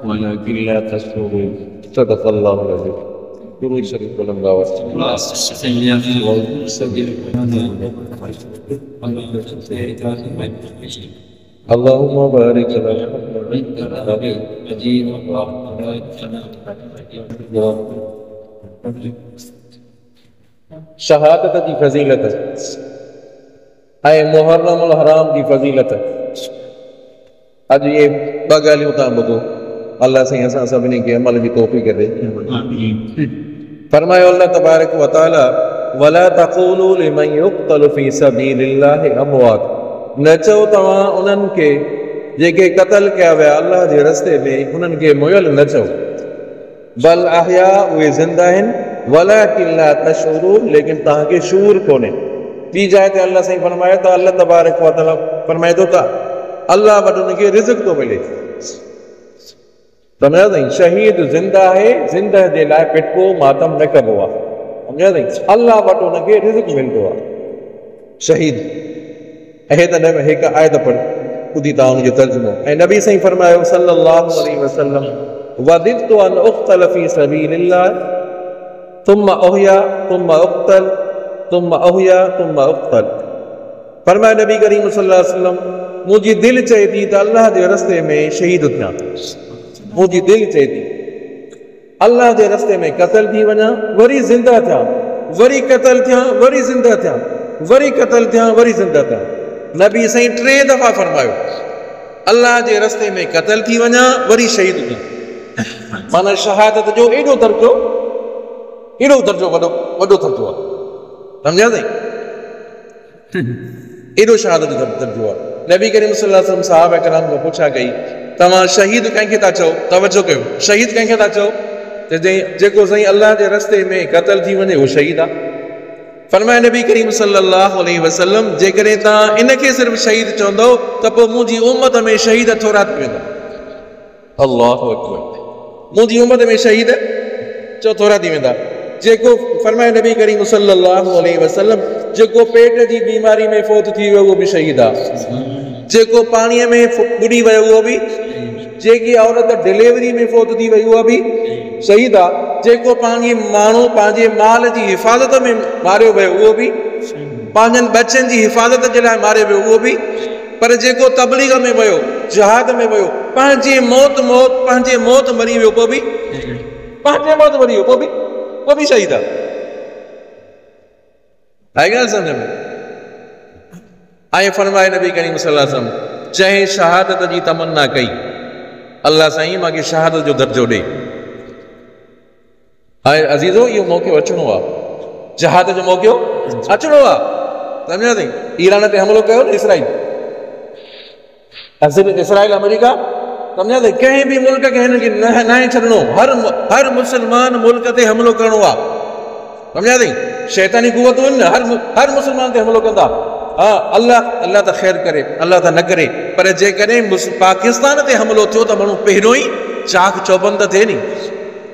ولكن لا تشكرون. صدق الله العظيم. درود شريف بلند آواز. اللهم بارك على محمد. शहादत जी फज़ीलत ऐं मुहर्रमुल हराम जी फज़ीलत। अॼु ये ॿ ॻाल्हियूं तव्हां ॿुधो। अल्लाह साईं असां सभिनी खे अमल जी तौफ़ीक़ ॾे। फरमायो अल्लाह तबारक व तआला वला तक़ूलू लिमन युक़्तलु फ़ी सबीलिल्लाहि अमवात। न चओ तव्हां उन्हनि खे जेके क़त्ल कया विया अल्लाह जे रस्ते में उन्हनि खे मुयल न चओ। बल अहया उहे ज़िंदा आहिनि वलाकिन ला तशऊरून लेकिन तव्हांखे शूर कोन्हे। ॿी जाइ ते अल्लाह साईं फरमायो त अल्लाह तबारक व तआला फरमाए थो त अल्लाह वटि उनखे रिज़्क़ थो मिले। सम्झा साईं, शहीद ज़िंदा आहे, ज़िंदह जे लाइ पिटको मातम न कबो आहे। सम्झा साईं, अल्लाह वटि उनखे रिज़्क़ मिलंदो आहे शहीद। ऐं त हिकु आयत पढ़ ॿुधी तव्हां उनजो तर्जुमो। ऐं नबी साईं फरमायो सल्लल्लाहु अलैहि वसल्लम वदिदतु अन उक़्तल फ़ी सबीलिल्लाह तुम्मा उहया तुम्मा उक़्तल तुम्मा उहया तुम्मा उक़्तल। फरमाया नबी करीम सल्लल्लाहु अलैहि वसल्लम मुंहिंजी दिलि चए थी त अल्लाह जे रस्ते में शहीद थियां। मुंहिंजी दिलि चए थी अल्लाह जे रस्ते में क़त्ल थी वञा, वरी ज़िंदा थियां, वरी क़त्ल थियां, वरी ज़िंदा थियां, वरी क़त्ल थियां, वरी ज़िंदा थियां। नबी साईं 3 दफ़ा फरमायो अल्लाह जे रस्ते में क़त्ल थी वञा, वरी शहीद थियां। माना शहादत जो एॾो दर्जो वॾो दर्जो आहे। सम्झा साईं, एॾो शहादत जो दर्जो आहे। नबी करीम सल्लल्लाहु अलैहि वसल्लम सहाबा किराम खां पुछा कई तव्हां शहीद कंहिंखे था चओ? तवजो कयो, शहीद कंहिंखे था चओ? त जेको साईं अल्लाह जे रस्ते में क़त्ल थी वञे उहो शहीद आहे। फरमाया नबी करीम सल्लल्लाहु अलैहि वसल्लम जेकॾहिं तव्हां इनखे सिर्फ़ शहीद चवंदव त पोइ मुंहिंजी उम्मत में शहीद थोरा थी वेंदा। अल्लाहु अकबर। मुंहिंजी उम्मत में शहीद चओ थोरा थी वेंदा। जेको फरमाए नबी करीम सल्लल्लाहु अलैहि वसल्लम जेको पेट जी बीमारी में फौत थी वियो उहो बि शहीद आहे। जेको पाणीअ में बुॾी वियो उहो बि, जेकी औरत डिलीवरी में फौत थी वई उहा बि शहीद आहे। जेको माण्हू पंहिंजे माल जी हिफ़ाज़त में मारियो वियो उहो बि, पंहिंजनि बचनि जी हिफ़ाज़त जे लाइ मारियो वियो उहो बि। पर जेको तबलीग में वियो, जिहाद में वियो, पंहिंजे मौत मरी वियो पोइ बि, पंहिंजे मौत मरी वियो पोइ बि शहीद आहे। आहे ॻाल्हि सम्झ में? ऐं फरमाए नबी करीम सल्लल्लाहु अलैहि वसल्लम जंहिं शहादत जी तमन्ना कई अल्लाह साईं मूंखे शहादत जो दर्जो ॾे। हाणे अज़ीज़ो इहो मौक़ो अचिणो आहे, जहाद जो मौक़ो अचिणो आहे। सम्झा साईं, ईरान ते हमिलो कयो न इसराइल अमेरिका। सम्झा साईं, कंहिं बि मुल्क खे हिनखे न छॾिणो, हर मुस्लमान मुल्क ते हमिलो करिणो आहे। सम्झा साईं, शैतानी कुवतूं आहिनि न, हर मुस्लमान ते हमिलो कंदा। हा, अल्लाह त ख़ैर करे, अल्लाह त न करे, पर जेकॾहिं पाकिस्तान ते हमिलो थियो त माण्हू पहिरियों ई चाक चौबंद थिए नी,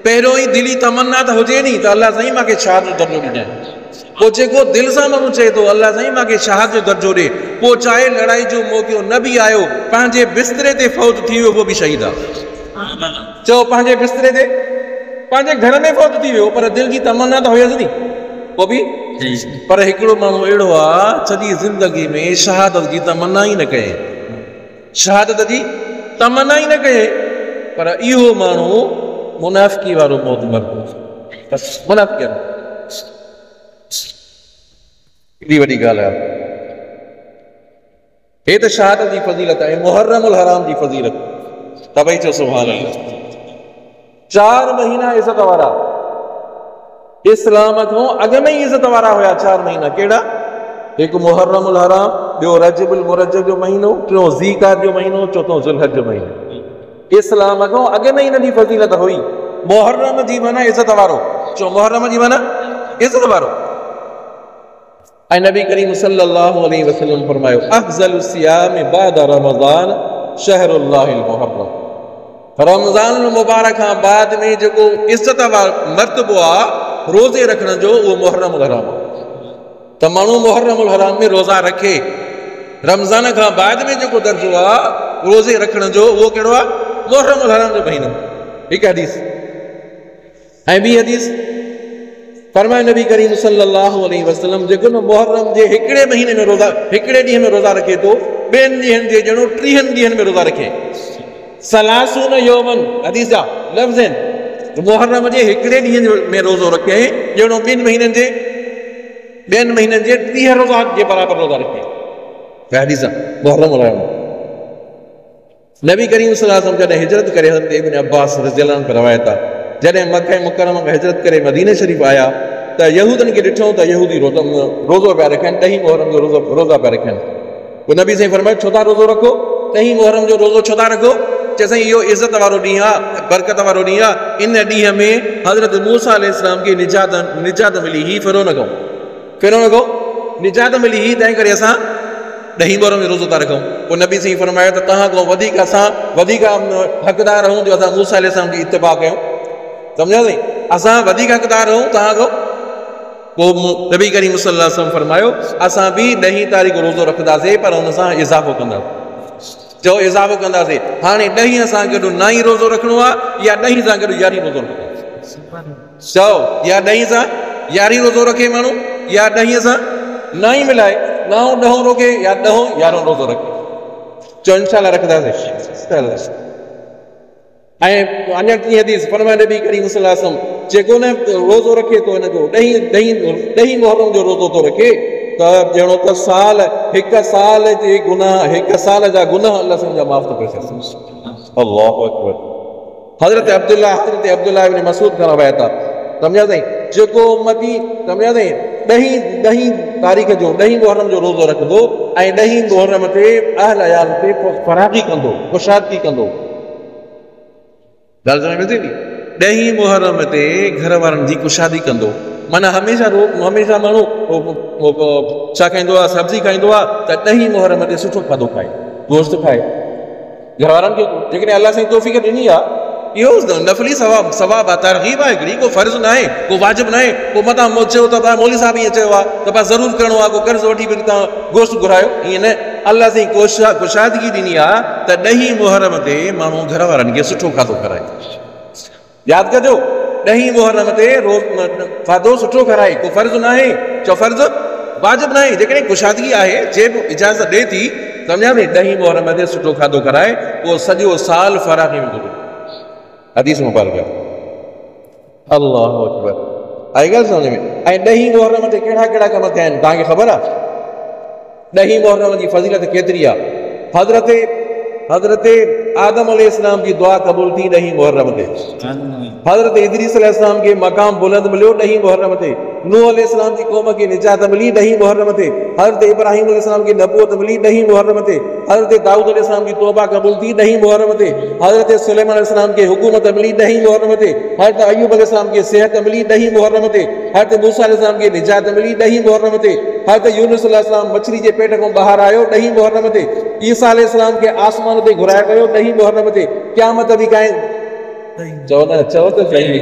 पहिरियों ई दिली तमन्ना त हुजे नी त अल्लाह साईं मूंखे शहादत जो दर्जो ॾिजांइ। पोइ जेको दिलि सां माण्हू चए थो अल्लाह साईं मूंखे शहादत जो दर्जो ॾे, पोइ चाहे लड़ाई जो मौक़ो न बि आयो, पंहिंजे बिस्तरे ते फौत थी वियो उहो बि शहीद आहे। चओ पंहिंजे बिस्तरे ते, पंहिंजे घर में फौत थी वियो, पर दिलि जी तमन्ना त हुयसि नी, पोइ बि। पर हिकिड़ो माण्हू अहिड़ो आहे सॼी ज़िंदगी में शहादत जी तमन्ना ई न कये, शहादत जी तमन्ना ई न कये, पर इहो माण्हू मुनाफ़िकी वारो मौत मरदो। मुनाफ़िकी एॾी वॾी ॻाल्हि आहे। हे त शहादत जी फज़ीलत आहे, मुहर्रमुल हराम जी फज़ीलत। तबई चओ सुभान अल्लाह। 4 महीना इज़त वारा इस्लाम खां अॻ में ई इज़त वारा हुया। 4 महीना कहिड़ा? हिकु मुहर्रमुल हराम, ॿियो रजबुल मुरज्जब जो महीनो, टियों ज़ीक़ात जो महीनो, चौथों ज़ुल्हज जो महीनो। इस्लाम खां अॻ में ई हिनजी फज़ीलत हुई। मुहर्रम जी माना इज़त वारो। चओ मुहर्रम जी माना इज़त वारो। ऐं नबी करीम सल्लल्लाहु अलैहि वसल्लम फरमायो अफ़ज़लु सियाम बाद रमज़ान शहरुल्लाहिल मुहर्रम। रमज़ान मुबारक खां बाद में जेको इज़त वारो मर्तबो आहे रोज़े रखण जो, उहो मुहर्रमुल हराम आहे। त माण्हू मुहर्रमुल हराम में रोज़ा रखे। रमज़ान खां बाद में जेको दर्जो आहे रोज़े रखण जो, उहो कहिड़ो आहे? मुहर्रम अल हराम जो महीनो। हिकु हदीस। ऐं ॿी हदीस फरमाए नबी करीम सल्लल्लाहु अलैहि वसल्लम, जेको न मुहर्रम जे हिकिड़े महीने में रोज़ा, हिकिड़े ॾींहं में रोज़ा रखे थो, ॿियनि ॾींहंनि जे ॼणो 30 ॾींहंनि में रोज़ा रखे। सलासून यौमन हदीस जा लफ़्ज़ आहिनि। मुहर्रम जे हिकिड़े ॾींहं में रोज़ो रखे ॼणो ॿियनि महीननि जे 30 रोज़ा जे बराबरि रोज़ा रखे। हदीस आहे मुहर्रम अल हराम। नबी करीम सल्लल्लाहु अलैहि वसल्लम जॾहिं हिजरत करे हज़रत इब्न अब्बास रज़ियल्लाहु अन्हु रवायत आहे, जॾहिं मक्का मुकरमा में हिजरत करे मदीने शरीफ़ आया त यहूदनि खे ॾिठो त यहूदी रोज़ो पिया रखनि, 10 मुहर्रम जो रोज़ा पिया रखनि। पोइ नबी साईं फरमायो, छो था रोज़ो रखो? 10 मुहर्रम जो रोज़ो छो था रखो? चए साईं इहो इज़त वारो ॾींहुं आहे, बरकत वारो ॾींहुं आहे। इन ॾींहं में हज़रत मूसा अलैहिस्सलाम खे निजात मिली ही, फिरौन खां निजात मिली ही, तंहिं करे असां 10 मुहर्रम जो रोज़ो था रखूं। पोइ नबी साईं फरमायो त तव्हां खां वधीक असां हक़दार रहूं जो असां मूसा अलैहिस्सलाम जी इत्तिबा कयूं। सम्झो साईं, असां वधीक हक़दार रहूं तव्हां खां। पोइ नबी करीम सल्लल्लाहु अलैहि वसल्लम फरमायो, असां बि 10 तारीख़ रोज़ो रखंदासीं, पर हुन सां इज़ाफ़ो कंदासीं। चओ इज़ाफ़ो कंदासीं। हाणे 10 सां गॾु 9 रोज़ो रखिणो आहे या 10 सां गॾु 11 रोज़ो रखिणो आहे? चओ, या 10 सां 11 रोज़ो रखे माण्हू, या 10 सां 9 मिलाए, 9 10 रोके, या 10 11 रोज़ो रखे। चओ इंशाअल्लाह रखंदासीं। ऐं अञा टी हदीस फरमाए नबी करीम सल्लल्लाहु अलैहि वसल्लम, जेको न रोज़ो रखे थो हिनजो 10 मुहर्रम जो रोज़ो थो रखे त ॼणो त हिकु साल जे गुनाह, हिकु साल जा गुनाह अल्लाह सम्झा माफ़ थो करे सघे। अल्लाहु अकबर। हज़रत अब्दुल्लाह इब्न मसूद खां रवायत आहे। सम्झा साईं, जेको उम्मती सम्झा साईं 10 तारीख़ जो 10 मुहर्रम जो रोज़ो रखंदो ऐं 10 मुहर्रम ते अहल अयाल ते फराग़ी कंदो, कुशादगी कंदो। 10 मुहर्रम ते घर वारनि जी कुशादी कंदो। माना हमेशा माण्हू छा खाईंदो आहे? सब्जी खाईंदो आहे त 10 मुहर्रम ते सुठो खाधो खाए, गोश्त खाए। घर वारनि खे जेकॾहिं अलाह साईं तौफ़ीक़ ॾिनी आहे, इहो नफ़ली सवाब आहे, तरग़ीब आहे हिकिड़ी, को फ़र्ज़ु न आहे, को वाजिब न आहे। पोइ मथां चयो त मौली साहिब ईअं चयो आहे त बसि ज़रूरु करिणो आहे, को कर्ज़ु वठी वरी तव्हां गोश्त घुरायो, ईअं न। अलाह साईं कुशादगी ॾिनी आहे त 10 मुहर्रम ते माण्हू घर वारनि खे सुठो खाधो खाराए। यादि कजो, 10 मुहर्रम ते खाधो सुठो खाराए, को फ़र्ज़ु न आहे। चओ फ़र्ज़ु वाजिब न आहे, जेकॾहिं कुशादगी आहे, जे बि इजाज़त ॾिए थी, सम्झा नी, 10 मुहर्रम ते सुठो खाधो खाराए, पोइ सॼो साल फराग़ी में गुज़रे। हदीस मुबारक आहे। अल्लाहु अकबर। आई ॻाल्हि सम्झ में? ऐं 10 मुहर्रम ते कहिड़ा कहिड़ा कम थिया आहिनि तव्हांखे ख़बर आहे? 10 मुहर्रम जी फज़ीलत केतिरी आहे? हज़रत आदम अलैहिस्सलाम जी दुआ क़बूल थी 10 मुहर्रम ते। हज़रत इदरीस अलैहिस्सलाम खे मक़ाम बुलंद मिलियो 10 मुहर्रम ते। नूह अलैहिस्सलाम जी क़ौम खे निजात मिली 10 मुहर्रम ते। हज़रत इब्राहिम अलैहिस्सलाम खे नबूवत मिली 10 मुहर्रम ते। हज़रत दाऊद अलैहिस्सलाम जी तौबा क़बूल थी 10 मुहर्रम ते। हज़रत सुलेमान अलैहिस्सलाम खे हुकूमत मिली 10 मुहर्रम ते। हज़रत अय्यूब अलैहिस्सलाम खे सेहत मिली 10 मुहर्रम ते। हज़रत मूसा अलैहिस्सलाम खे निजात मिली 10 मुहर्रम ते। हज़रत यूनुस अलैहिस्सलाम मछली जे पेट खां ॿाहिरि आयो 10 मुहर्रम ते। ईसा अलैहिस्सलाम खे आसमान ते घुरायो वियो 10 मुहर्रम ते। क़यामत बि चओ त सही,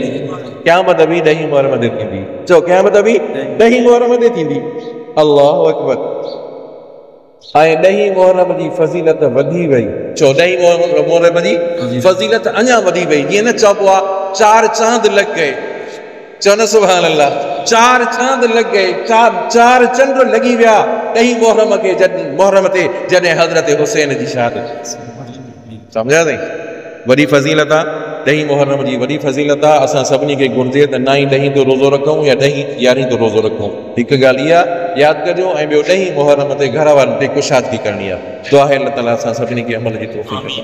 क़यामत बि 10 मुहर्रम ते थींदी। चओ क़यामत बि 10 मुहर्रम ते थींदी। अल्लाहु अकबर। ऐं 10 मुहर्रम जी फज़ीलत वधी वई। चओ 10 मुहर्रम जी फज़ीलत अञा वधी वई। जीअं न चइबो आहे 4 चांद लॻ गए। चओ न सुभान अल्लाह, 4 चांद लॻ गए, 4 चंड लॻी विया 10 मुहर्रम ते जॾहिं हज़रत हुसैन जी शहादत। सम्झा साईं, वॾी फज़ीलत आहे 10 मुहर्रम जी, वॾी फज़ीलत आहे। असां सभिनी खे घुरिजे त 9 10 जो रोज़ो रखूं या 10 11 जो रोज़ो रखूं। हिकु ॻाल्हि इहा यादि कजो। ऐं ॿियो 10 मुहर्रम ते घर वारनि ते कुशादगी करणी आहे। दुआ आहे अल्लाह ताला असां सभिनी खे अमल जी तौफ़ीक़ ॾे।